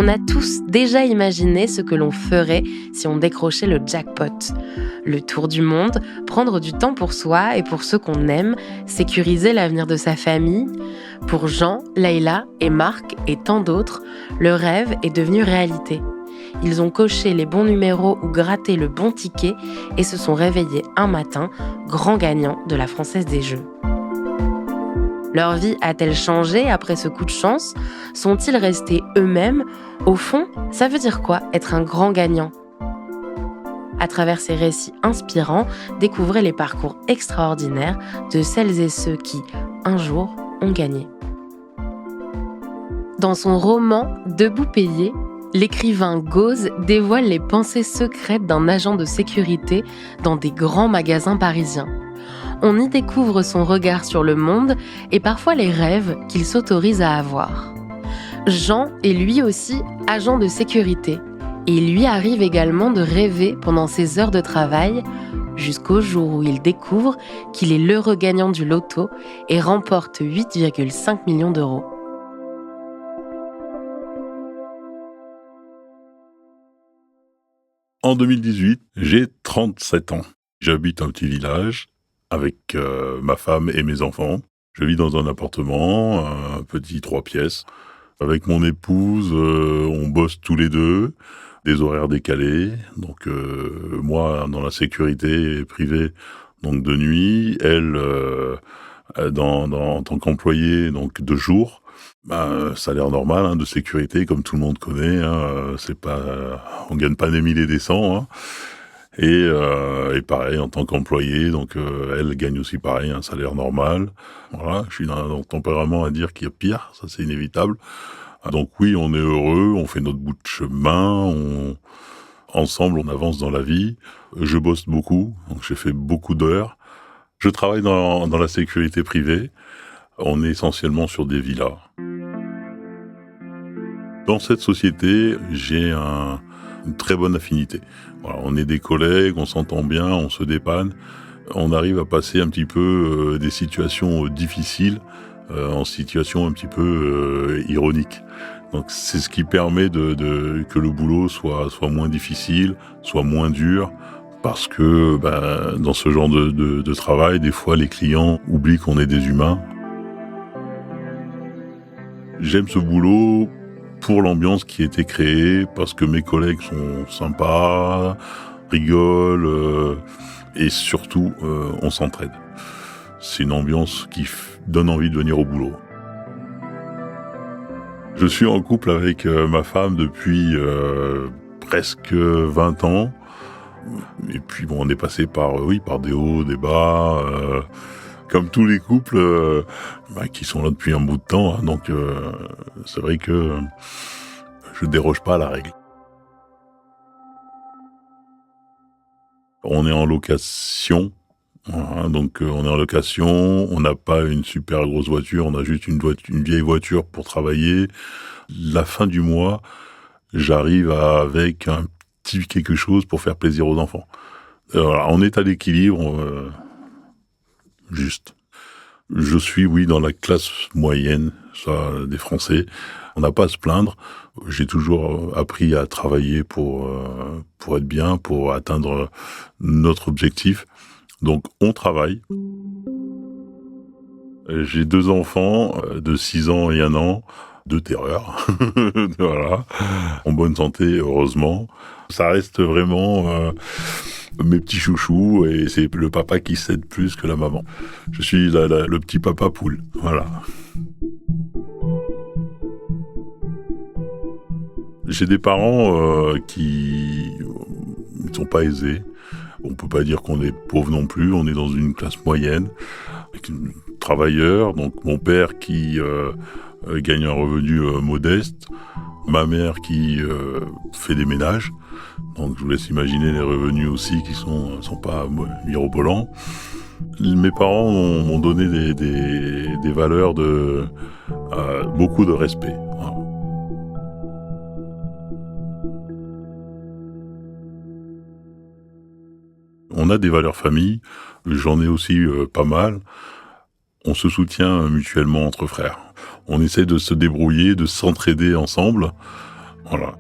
On a tous déjà imaginé ce que l'on ferait si on décrochait le jackpot. Le tour du monde, prendre du temps pour soi et pour ceux qu'on aime, sécuriser l'avenir de sa famille. Pour Jean, Leïla et Marc et tant d'autres, le rêve est devenu réalité. Ils ont coché les bons numéros ou gratté le bon ticket et se sont réveillés un matin, grands gagnants de la Française des Jeux. Leur vie a-t-elle changé après ce coup de chance ? Sont-ils restés eux-mêmes ? Au fond, ça veut dire quoi être un grand gagnant ? À travers ces récits inspirants, découvrez les parcours extraordinaires de celles et ceux qui, un jour, ont gagné. Dans son roman « Debout payé », l'écrivain Gauze dévoile les pensées secrètes d'un agent de sécurité dans des grands magasins parisiens. On y découvre son regard sur le monde et parfois les rêves qu'il s'autorise à avoir. Jean est lui aussi agent de sécurité et il lui arrive également de rêver pendant ses heures de travail jusqu'au jour où il découvre qu'il est l'heureux gagnant du loto et remporte 8,5 millions d'euros. En 2018, j'ai 37 ans. J'habite un petit village avec ma femme et mes enfants. Je vis dans un appartement, un petit 3 pièces. Avec mon épouse, on bosse tous les deux, des horaires décalés. Donc moi, dans la sécurité privée, donc de nuit. Elle, en tant qu'employée, donc de jour. Salaire normal de sécurité, comme tout le monde connaît. C'est pas, on gagne pas des milliers et des cents. Et pareil, en tant qu'employé, donc elle gagne aussi pareil, un salaire normal. Voilà, je suis dans un tempérament à dire qu'il y a pire, ça c'est inévitable. Donc oui, on est heureux, on fait notre bout de chemin, ensemble on avance dans la vie. Je bosse beaucoup, donc j'ai fait beaucoup d'heures. Je travaille dans la sécurité privée. On est essentiellement sur des villas. Dans cette société, j'ai une très bonne affinité. Voilà, on est des collègues, on s'entend bien, on se dépanne. On arrive à passer un petit peu des situations difficiles en situations un petit peu ironiques. Donc c'est ce qui permet que le boulot soit moins difficile, soit moins dur. Parce que dans ce genre de travail, des fois les clients oublient qu'on est des humains. J'aime ce boulot pour l'ambiance qui a été créée, parce que mes collègues sont sympas, rigolent, et surtout, on s'entraide. C'est une ambiance qui donne envie de venir au boulot. Je suis en couple avec ma femme depuis presque 20 ans. Et puis bon, on est passé par des hauts, des bas, comme tous les couples qui sont là depuis un bout de temps. Donc c'est vrai que je déroge pas à la règle. On est en location, donc on est en location. On n'a pas une super grosse voiture, on a juste une vieille voiture pour travailler. La fin du mois, j'arrive avec un petit quelque chose pour faire plaisir aux enfants. On est à l'équilibre, juste. Je suis, dans la classe moyenne, ça, des Français. On n'a pas à se plaindre. J'ai toujours appris à travailler pour être bien, pour atteindre notre objectif. Donc, on travaille. J'ai 2 enfants de 6 ans et 1 an, de terreur. Voilà. En bonne santé, heureusement. Ça reste vraiment mes petits chouchous, et c'est le papa qui s'aide plus que la maman. Je suis le petit papa poule. Voilà. J'ai des parents qui ne sont pas aisés. On peut pas dire qu'on est pauvre non plus. On est dans une classe moyenne, avec travailleurs. Donc mon père qui gagne un revenu modeste, ma mère qui fait des ménages. Donc je vous laisse imaginer les revenus aussi qui sont pas mirobolants. Mes parents m'ont donné des valeurs de beaucoup de respect. Voilà. On a des valeurs famille, j'en ai aussi pas mal. On se soutient mutuellement entre frères. On essaie de se débrouiller, de s'entraider ensemble. Voilà.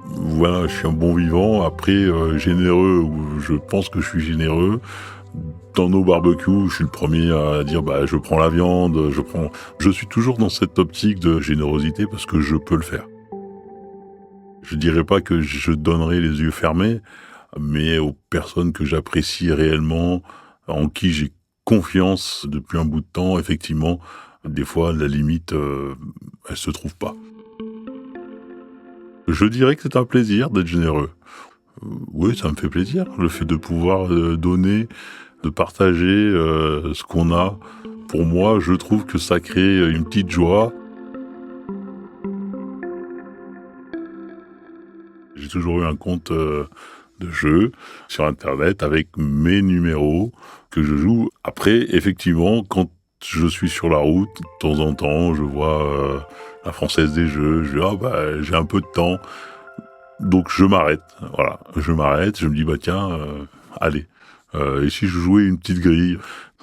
Voilà, je suis un bon vivant. Après, généreux, je pense que je suis généreux. Dans nos barbecues, je suis le premier à dire je prends la viande, Je suis toujours dans cette optique de générosité parce que je peux le faire. Je dirais pas que je donnerai les yeux fermés, mais aux personnes que j'apprécie réellement, en qui j'ai confiance depuis un bout de temps, effectivement, des fois la limite, elle se trouve pas. Je dirais que c'est un plaisir d'être généreux. Oui, ça me fait plaisir, le fait de pouvoir donner, de partager ce qu'on a. Pour moi, je trouve que ça crée une petite joie. J'ai toujours eu un compte de jeu sur Internet avec mes numéros que je joue. Après, effectivement, quand je suis sur la route, de temps en temps, je vois la Française des Jeux, je dis j'ai un peu de temps. Donc je m'arrête, voilà, je m'arrête, je me dis tiens, allez, et si je jouais une petite grille,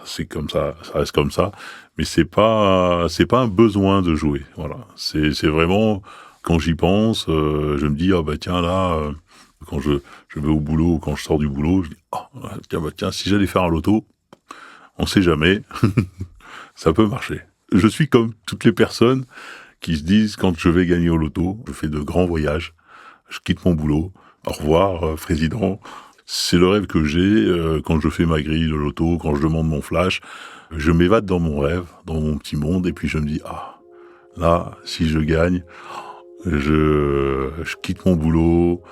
c'est comme ça reste comme ça, mais c'est pas un besoin de jouer, voilà, c'est vraiment quand j'y pense, je me dis tiens là, quand je vais au boulot, quand je sors du boulot, je dis tiens si j'allais faire un loto, on sait jamais, ça peut marcher. Je suis comme toutes les personnes qui se disent quand je vais gagner au loto, je fais de grands voyages. Je quitte mon boulot. Au revoir, président. C'est le rêve que j'ai quand je fais ma grille de loto, quand je demande mon flash. Je m'évade dans mon rêve, dans mon petit monde, et puis je me dis, là, si je gagne, je quitte mon boulot,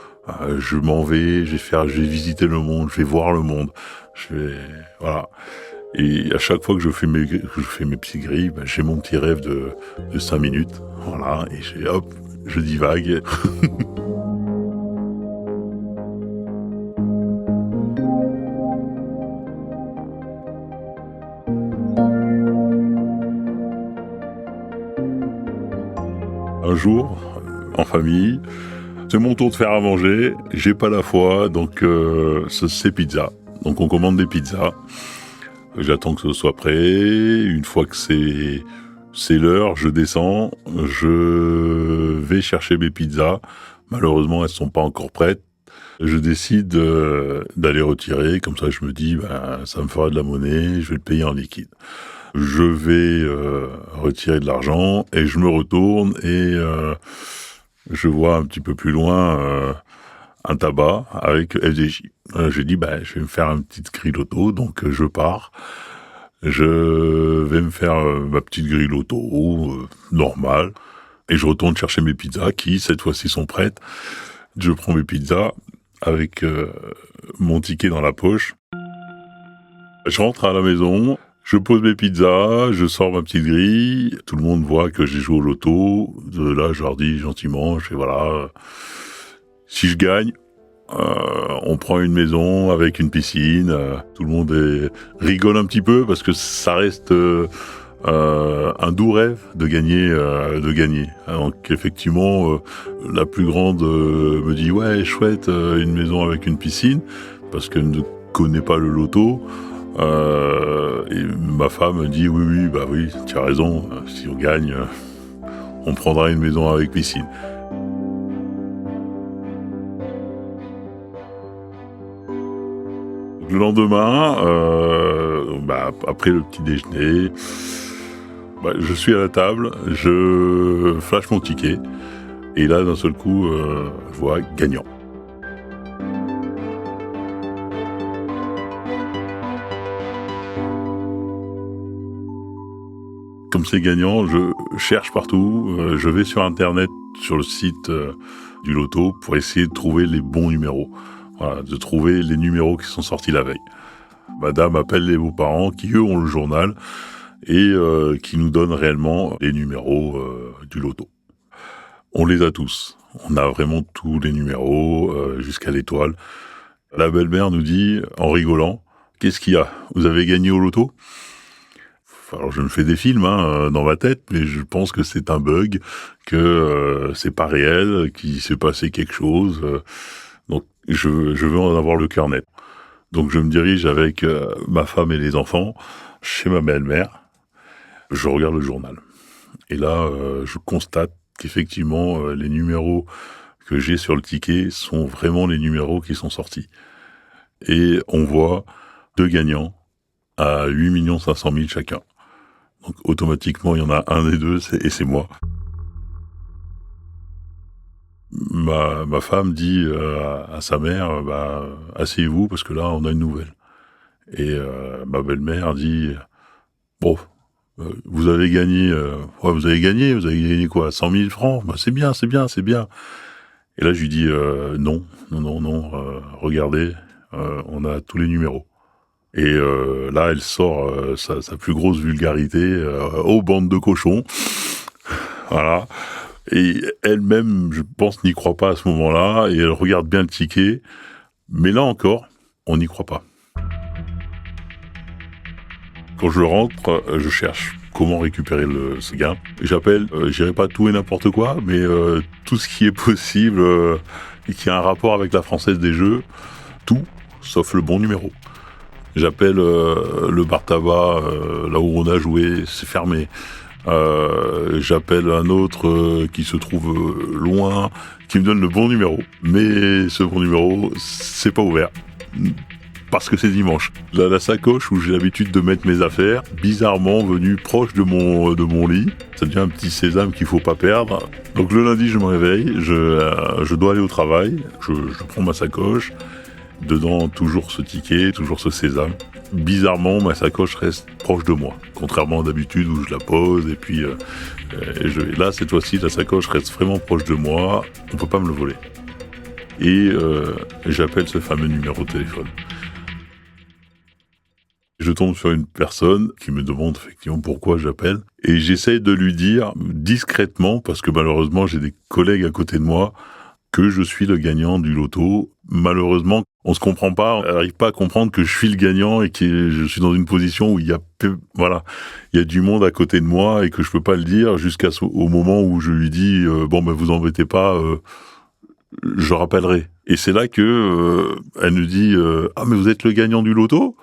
je m'en vais, je vais visiter le monde, je vais voir le monde. Voilà. Et à chaque fois que je fais mes petites grilles, j'ai mon petit rêve de 5 minutes. Voilà. Et je divague. Un jour, en famille, c'est mon tour de faire à manger, j'ai pas la foi, donc c'est pizza. Donc on commande des pizzas, j'attends que ce soit prêt, une fois que c'est l'heure, je descends, je vais chercher mes pizzas, malheureusement elles sont pas encore prêtes, je décide d'aller retirer, comme ça je me dis ça me fera de la monnaie, je vais le payer en liquide. Je vais retirer de l'argent et je me retourne et je vois un petit peu plus loin un tabac avec FDJ. J'ai dit je vais me faire une petite grille loto, donc je pars. Je vais me faire ma petite grille loto normale et je retourne chercher mes pizzas qui cette fois-ci sont prêtes. Je prends mes pizzas avec mon ticket dans la poche. Je rentre à la maison. Je pose mes pizzas, je sors ma petite grille, tout le monde voit que j'ai joué au loto. De là, je leur dis gentiment, si je gagne, on prend une maison avec une piscine. Tout le monde rigole un petit peu parce que ça reste un doux rêve de gagner. Donc effectivement, la plus grande me dit ouais chouette, une maison avec une piscine parce qu'elle ne connaît pas le loto. Et ma femme me dit oui, tu as raison, si on gagne, on prendra une maison avec piscine. Le lendemain, après le petit déjeuner, je suis à la table, je flash mon ticket, et là d'un seul coup, je vois gagnant. Comme c'est gagnant, je cherche partout, je vais sur Internet, sur le site du loto, pour essayer de trouver les bons numéros. Voilà, de trouver les numéros qui sont sortis la veille. Madame appelle les beaux-parents qui, eux, ont le journal et qui nous donnent réellement les numéros du loto. On les a tous. On a vraiment tous les numéros, jusqu'à l'étoile. La belle-mère nous dit, en rigolant, « Qu'est-ce qu'il y a ? Vous avez gagné au loto ?» Alors je me fais des films dans ma tête, mais je pense que c'est un bug, que c'est pas réel, qu'il s'est passé quelque chose. Donc je veux en avoir le cœur net. Donc je me dirige avec ma femme et les enfants chez ma belle-mère. Je regarde le journal. Et là, je constate qu'effectivement, les numéros que j'ai sur le ticket sont vraiment les numéros qui sont sortis. Et on voit 2 gagnants à 8 500 000 chacun. Donc automatiquement, il y en a un des deux, c'est moi. Ma femme dit à sa mère, asseyez-vous parce que là, on a une nouvelle. Et ma belle-mère dit, bon, vous avez gagné, vous avez gagné quoi, 100 000 francs? Bah, c'est bien, c'est bien, c'est bien. Et là, je lui dis, non, regardez, on a tous les numéros. Et là, elle sort sa plus grosse vulgarité, oh, bande de cochons. Voilà. Et elle-même, je pense, n'y croit pas à ce moment-là, et elle regarde bien le ticket. Mais là encore, on n'y croit pas. Quand je rentre, je cherche comment récupérer ce gain. J'appelle, je dirais pas tout et n'importe quoi, mais tout ce qui est possible et qui a un rapport avec la Française des Jeux, tout, sauf le bon numéro. J'appelle le bar tabac, là où on a joué, c'est fermé. J'appelle un autre qui se trouve loin, qui me donne le bon numéro. Mais ce bon numéro, c'est pas ouvert. Parce que c'est dimanche. La sacoche où j'ai l'habitude de mettre mes affaires, bizarrement venue proche de mon lit. Ça devient un petit sésame qu'il faut pas perdre. Donc le lundi, je me réveille, je dois aller au travail, je prends ma sacoche. Dedans, toujours ce ticket, toujours ce sésame. Bizarrement, ma sacoche reste proche de moi, contrairement à d'habitude où je la pose et puis là, cette fois-ci, la sacoche reste vraiment proche de moi. On peut pas me le voler. Et j'appelle ce fameux numéro de téléphone. Je tombe sur une personne qui me demande effectivement pourquoi j'appelle. Et j'essaye de lui dire discrètement, parce que malheureusement, j'ai des collègues à côté de moi, que je suis le gagnant du loto. Malheureusement, on se comprend pas, on n'arrive pas à comprendre que je suis le gagnant et que je suis dans une position où il y a du monde à côté de moi et que je peux pas le dire au moment où je lui dis vous embêtez pas, je rappellerai. Et c'est là que elle me dit ah mais vous êtes le gagnant du loto?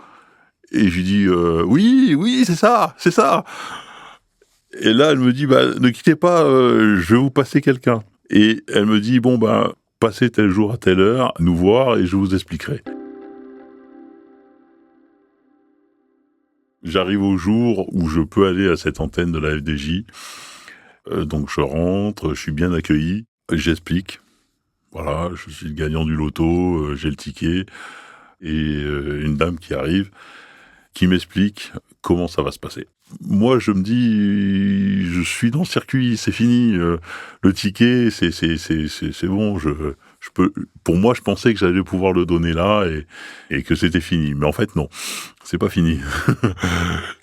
Et je lui dis oui, c'est ça. Et là elle me dit ne quittez pas, je vais vous passer quelqu'un. Et elle me dit passez tel jour à telle heure, nous voir et je vous expliquerai. J'arrive au jour où je peux aller à cette antenne de la FDJ. Donc je rentre, je suis bien accueilli, j'explique. Voilà, je suis le gagnant du loto, j'ai le ticket. Et une dame qui arrive, qui m'explique comment ça va se passer. Moi, je me dis, je suis dans le circuit, c'est fini. Le ticket, c'est bon. Pour moi, je pensais que j'allais pouvoir le donner là et que c'était fini. Mais en fait, non, c'est pas fini.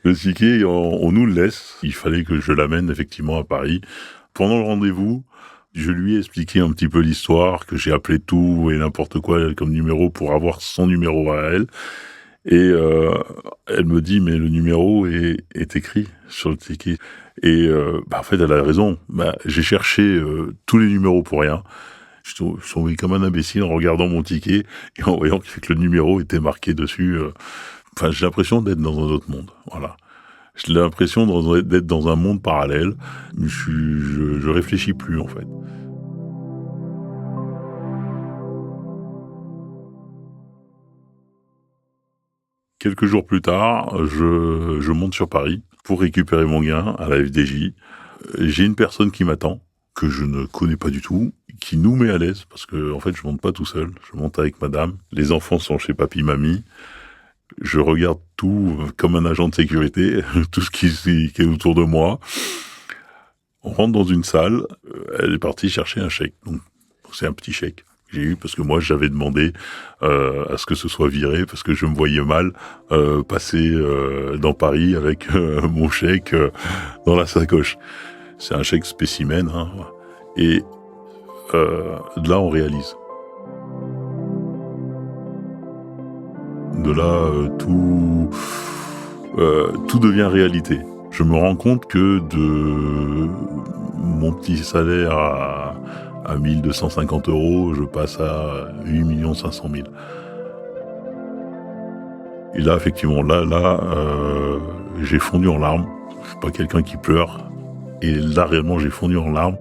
Le ticket, on nous le laisse. Il fallait que je l'amène effectivement à Paris. Pendant le rendez-vous, je lui ai expliqué un petit peu l'histoire, que j'ai appelé tout et n'importe quoi comme numéro pour avoir son numéro à elle. Et elle me dit mais le numéro est écrit sur le ticket. Et en fait elle a raison. J'ai cherché tous les numéros pour rien. Je suis tombé comme un imbécile en regardant mon ticket et en voyant que le numéro était marqué dessus. J'ai l'impression d'être dans un autre monde. Voilà. J'ai l'impression d'être dans un monde parallèle. Je réfléchis plus en fait. Quelques jours plus tard, je monte sur Paris pour récupérer mon gain à la FDJ. J'ai une personne qui m'attend, que je ne connais pas du tout, qui nous met à l'aise, parce que en fait, je monte pas tout seul, je monte avec madame. Les enfants sont chez papy, mamie. Je regarde tout comme un agent de sécurité, tout ce qui est autour de moi. On rentre dans une salle, elle est partie chercher un chèque. Donc, c'est un petit chèque. J'ai eu parce que moi j'avais demandé à ce que ce soit viré parce que je me voyais mal passer dans Paris avec mon chèque dans la sacoche. C'est un chèque spécimen et là on réalise. De là tout devient réalité. Je me rends compte que de mon petit salaire à 1250 €, je passe à 8 500 000. Et là, effectivement, j'ai fondu en larmes. Je suis pas quelqu'un qui pleure, Et là, réellement, j'ai fondu en larmes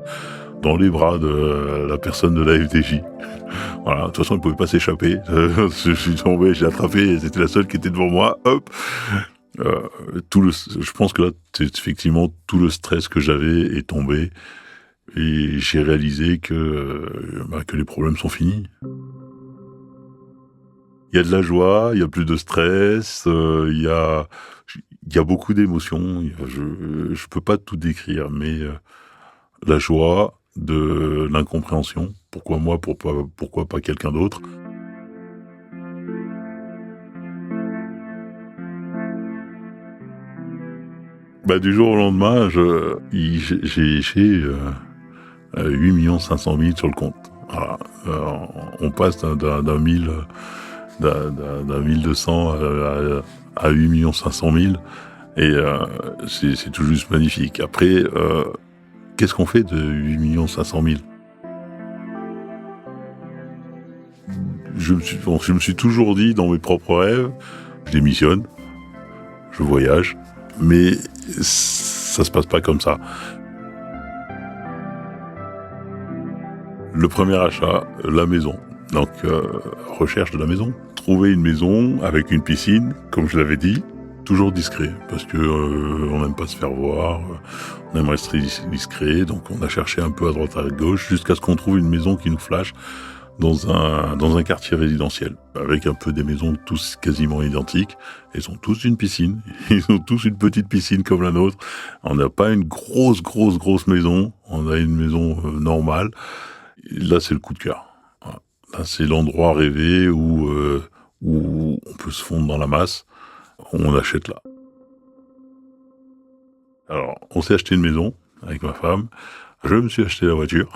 dans les bras de la personne de la FDJ. Voilà, de toute façon, elle ne pouvait pas s'échapper. Je suis tombé, j'ai attrapé, c'était la seule qui était devant moi. Hop. Je pense que là, effectivement, tout le stress que j'avais est tombé. Et j'ai réalisé que les problèmes sont finis. Il y a de la joie, il y a plus de stress, il y a beaucoup d'émotions. Je peux pas tout décrire, mais la joie, de l'incompréhension. Pourquoi moi, pourquoi pas quelqu'un d'autre? Du jour au lendemain, j'ai 8 500 000 sur le compte. Voilà. On passe d'un 1200 à 8 500 000 et c'est tout juste magnifique. Après, qu'est-ce qu'on fait de 8 500 000? Je me suis toujours dit dans mes propres rêves, je démissionne, je voyage, mais ça se passe pas comme ça. Le premier achat, la maison. Donc, recherche de la maison. Trouver une maison avec une piscine, comme je l'avais dit, toujours discret, parce que on n'aime pas se faire voir, on aime rester discret, donc on a cherché un peu à droite à gauche, jusqu'à ce qu'on trouve une maison qui nous flash dans un quartier résidentiel, avec un peu des maisons tous quasiment identiques. Ils ont tous une piscine, ils ont tous une petite piscine comme la nôtre. On n'a pas une grosse maison, on a une maison normale. Là, c'est le coup de cœur. Voilà. Là, c'est l'endroit rêvé où on peut se fondre dans la masse. On achète là. Alors, on s'est acheté une maison avec ma femme. Je me suis acheté la voiture.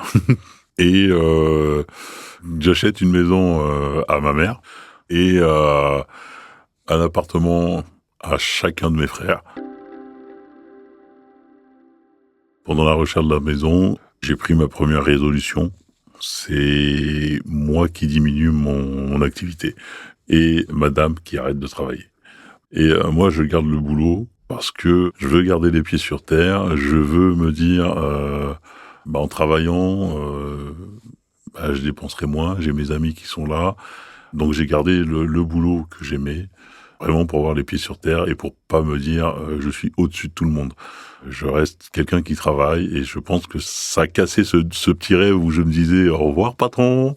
Et j'achète une maison à ma mère et un appartement à chacun de mes frères. Pendant la recherche de la maison, j'ai pris ma première résolution. C'est moi qui diminue mon activité et madame qui arrête de travailler. Et moi, je garde le boulot parce que je veux garder les pieds sur terre. Je veux me dire, en travaillant, je dépenserai moins. J'ai mes amis qui sont là. Donc, j'ai gardé le boulot que j'aimais, vraiment pour avoir les pieds sur terre et pour pas me dire, je suis au-dessus de tout le monde. Je reste quelqu'un qui travaille et je pense que ça a cassé ce petit rêve où je me disais au revoir patron.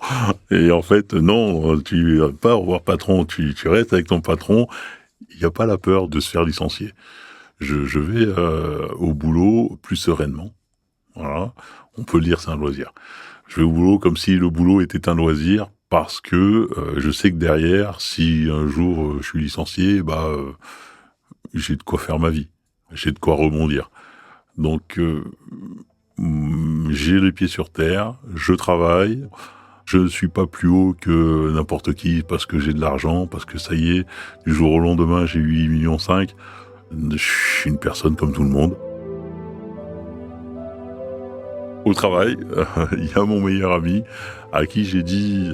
Et en fait, non, tu vas pas au revoir patron, tu restes avec ton patron. Il n'y a pas la peur de se faire licencier. Je vais au boulot plus sereinement. Voilà. On peut le dire, c'est un loisir. Je vais au boulot comme si le boulot était un loisir parce que je sais que derrière, si un jour je suis licencié, j'ai de quoi faire ma vie. J'ai de quoi rebondir. Donc, j'ai les pieds sur terre, je travaille. Je ne suis pas plus haut que n'importe qui parce que j'ai de l'argent, parce que ça y est, du jour au lendemain, j'ai eu 8,5 millions. Je suis une personne comme tout le monde. Au travail, il y a mon meilleur ami à qui j'ai dit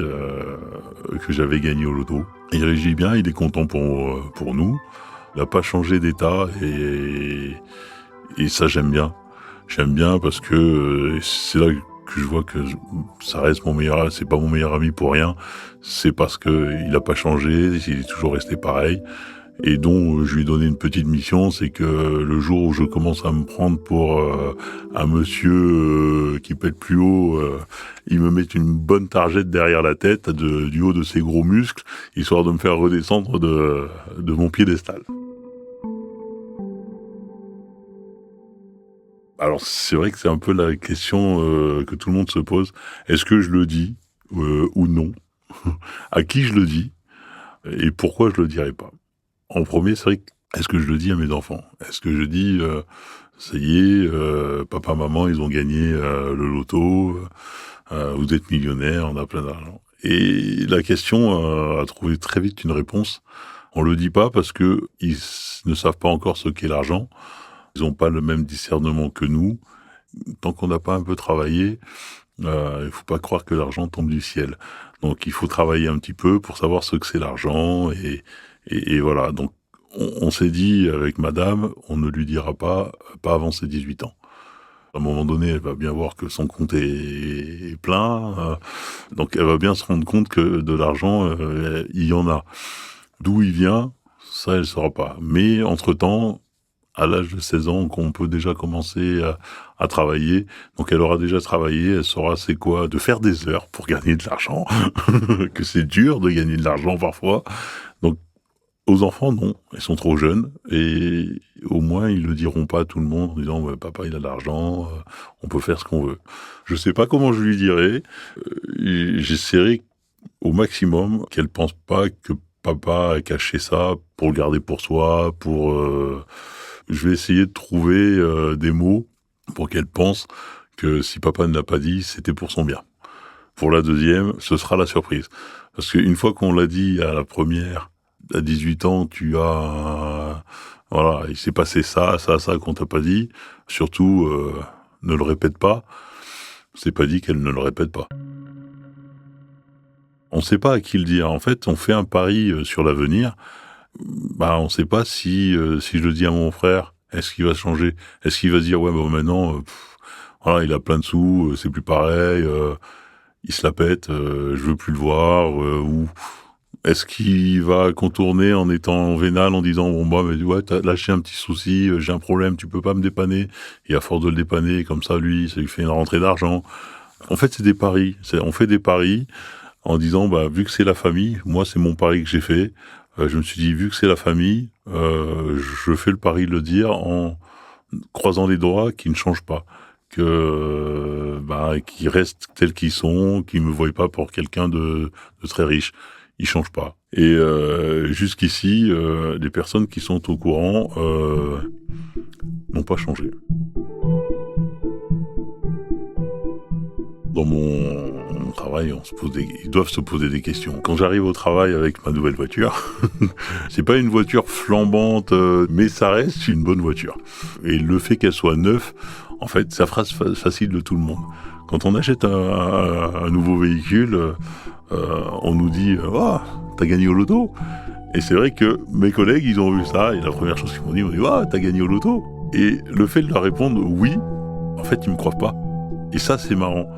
que j'avais gagné au loto. Il réagit bien, il est content pour nous. Il n'a pas changé d'état et ça, j'aime bien. J'aime bien parce que c'est là que je vois que ça reste c'est pas mon meilleur ami pour rien. C'est parce que il a pas changé, il est toujours resté pareil. Et donc, je lui ai donné une petite mission, c'est que le jour où je commence à me prendre pour un monsieur qui pète plus haut, il me met une bonne targette derrière la tête, du haut de ses gros muscles, histoire de me faire redescendre de mon piédestal. Alors, c'est vrai que c'est un peu la question que tout le monde se pose. Est-ce que je le dis ou non? À qui je le dis? Et pourquoi je le dirais pas? En premier, c'est vrai que, est-ce que je le dis à mes enfants? Est-ce que je dis, ça y est, papa, maman, ils ont gagné le loto, vous êtes millionnaires, on a plein d'argent. Et la question a trouvé très vite une réponse. On le dit pas parce que ils ne savent pas encore ce qu'est l'argent. Ils n'ont pas le même discernement que nous. Tant qu'on n'a pas un peu travaillé, il faut pas croire que l'argent tombe du ciel. Donc il faut travailler un petit peu pour savoir ce que c'est l'argent et voilà. Donc on s'est dit avec madame, on ne lui dira pas avant ses 18 ans. À un moment donné, elle va bien voir que son compte est plein, donc elle va bien se rendre compte que de l'argent, il y en a. D'où il vient, ça, elle ne saura pas. Mais entre-temps, à l'âge de 16 ans, qu'on peut déjà commencer à travailler. Donc elle aura déjà travaillé, elle saura c'est quoi de faire des heures pour gagner de l'argent, que c'est dur de gagner de l'argent parfois. Donc aux enfants, non, ils sont trop jeunes et au moins ils le diront pas à tout le monde en disant ouais, papa il a de l'argent, on peut faire ce qu'on veut. Je sais pas comment je lui dirai, j'essaierai au maximum qu'elle pense pas que papa a caché ça pour le garder pour soi, je vais essayer de trouver des mots pour qu'elle pense que si papa ne l'a pas dit, c'était pour son bien. Pour la deuxième, ce sera la surprise. Parce qu'une fois qu'on l'a dit à la première, à 18 ans, voilà, il s'est passé ça qu'on t'a pas dit. Surtout, ne le répète pas. C'est pas dit qu'elle ne le répète pas. On ne sait pas à qui le dire. En fait, on fait un pari sur l'avenir. On ne sait pas si je le dis à mon frère, est-ce qu'il va changer? Est-ce qu'il va se dire, ouais, bon, maintenant, voilà, il a plein de sous, c'est plus pareil, il se la pète, je veux plus le voir, ou est-ce qu'il va contourner en étant vénal, en disant, bon, bah, mais ouais, t'as lâché un petit souci, j'ai un problème, tu peux pas me dépanner, et à force de le dépanner, comme ça, lui, ça lui fait une rentrée d'argent. En fait, c'est des paris. On fait des paris en disant, bah, vu que c'est la famille, moi, c'est mon pari que j'ai fait. Je me suis dit, vu que c'est la famille, je fais le pari de le dire en croisant les doigts qu'ils ne changent pas, qu'ils restent tels qu'ils sont, qu'ils me voient pas pour quelqu'un de très riche. Ils changent pas. Et jusqu'ici, les personnes qui sont au courant n'ont pas changé. Dans mon travail, ils doivent se poser des questions. Quand j'arrive au travail avec ma nouvelle voiture, c'est pas une voiture flambante, mais ça reste une bonne voiture. Et le fait qu'elle soit neuve, en fait, ça facile de tout le monde. Quand on achète un nouveau véhicule, on nous dit « Ah, t'as gagné au loto !» Et c'est vrai que mes collègues, ils ont vu ça, et la première chose qu'ils m'ont dit « Ah, t'as gagné au loto !» Et le fait de leur répondre « Oui », en fait, ils me croient pas. Et ça, c'est marrant.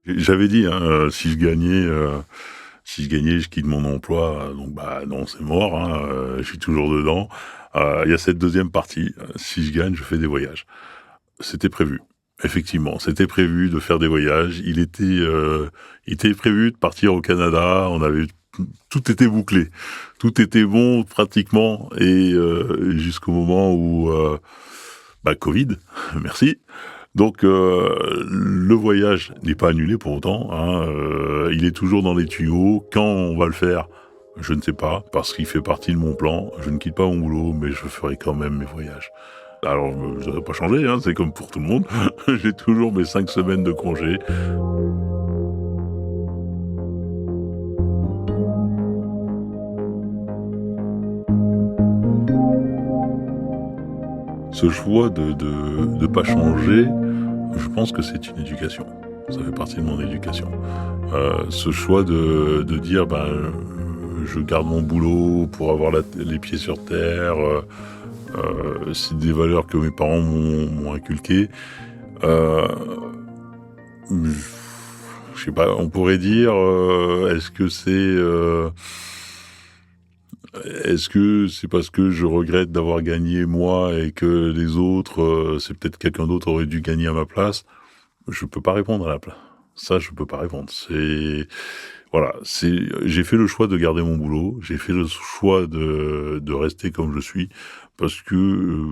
J'avais dit, si je gagnais, je quitte mon emploi. Donc non, c'est mort. Je suis toujours dedans. Il y a cette deuxième partie. Si je gagne, je fais des voyages. C'était prévu. Effectivement, c'était prévu de faire des voyages. Il était prévu de partir au Canada. Tout était bouclé, tout était bon pratiquement, et jusqu'au moment où Covid, merci. Donc le voyage n'est pas annulé pour autant, il est toujours dans les tuyaux. Quand on va le faire, je ne sais pas, parce qu'il fait partie de mon plan. Je ne quitte pas mon boulot, mais je ferai quand même mes voyages. Alors, ça n'a pas changé, c'est comme pour tout le monde. J'ai toujours mes 5 semaines de congé. Ce choix de pas changer, je pense que c'est une éducation. Ça fait partie de mon éducation. Ce choix de dire, je garde mon boulot pour avoir les pieds sur terre, c'est des valeurs que mes parents m'ont inculquées. Je sais pas, on pourrait dire, est-ce que c'est parce que je regrette d'avoir gagné moi et que les autres, c'est peut-être quelqu'un d'autre aurait dû gagner à ma place? Je peux pas répondre à la place. Ça, je peux pas répondre. J'ai fait le choix de garder mon boulot. J'ai fait le choix de rester comme je suis parce que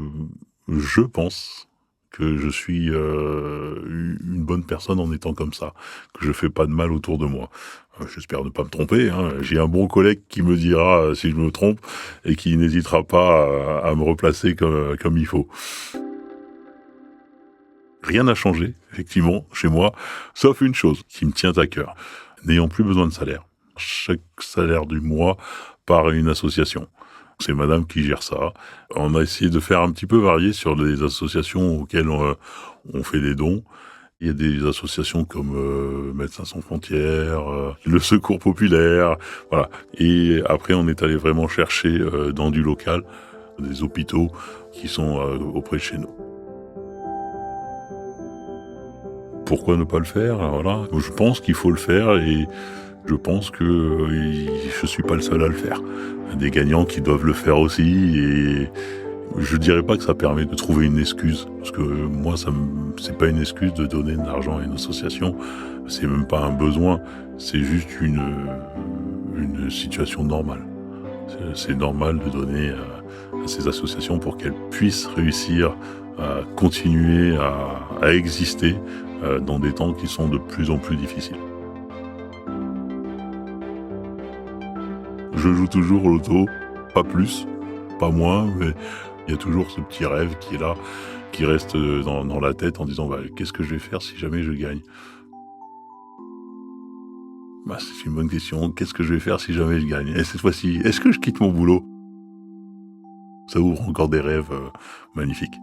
je pense que je suis une bonne personne en étant comme ça, que je fais pas de mal autour de moi. J'espère ne pas me tromper. J'ai un bon collègue qui me dira si je me trompe et qui n'hésitera pas à me replacer comme il faut. Rien n'a changé, effectivement, chez moi, sauf une chose qui me tient à cœur. N'ayant plus besoin de salaire. Chaque salaire du mois part à une association. C'est madame qui gère ça. On a essayé de faire un petit peu varier sur les associations auxquelles on fait des dons. Il y a des associations comme Médecins sans frontières, le Secours populaire, voilà. Et après, on est allé vraiment chercher dans du local des hôpitaux qui sont auprès de chez nous. Pourquoi ne pas le faire? Voilà. Je pense qu'il faut le faire et je pense que je suis pas le seul à le faire. Il y a des gagnants qui doivent le faire aussi et je dirais pas que ça permet de trouver une excuse, parce que moi, c'est pas une excuse de donner de l'argent à une association. C'est même pas un besoin. C'est juste une situation normale. C'est normal de donner à ces associations pour qu'elles puissent réussir à continuer à exister dans des temps qui sont de plus en plus difficiles. Je joue toujours au loto, pas plus, pas moins, mais il y a toujours ce petit rêve qui est là, qui reste dans la tête en disant qu'est-ce que je vais faire si jamais je gagne? C'est une bonne question. Qu'est-ce que je vais faire si jamais je gagne? Et cette fois-ci, est-ce que je quitte mon boulot? Ça ouvre encore des rêves magnifiques.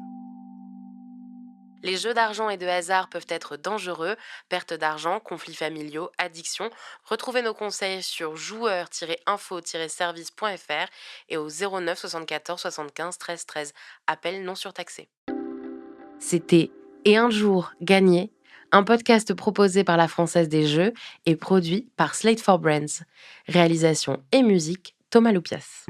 Les jeux d'argent et de hasard peuvent être dangereux, perte d'argent, conflits familiaux, addiction. Retrouvez nos conseils sur joueurs-info-service.fr et au 09 74 75 13 13. Appel non surtaxé. C'était Et un jour gagné, un podcast proposé par la Française des Jeux et produit par Slate for Brands. Réalisation et musique, Thomas Loupias.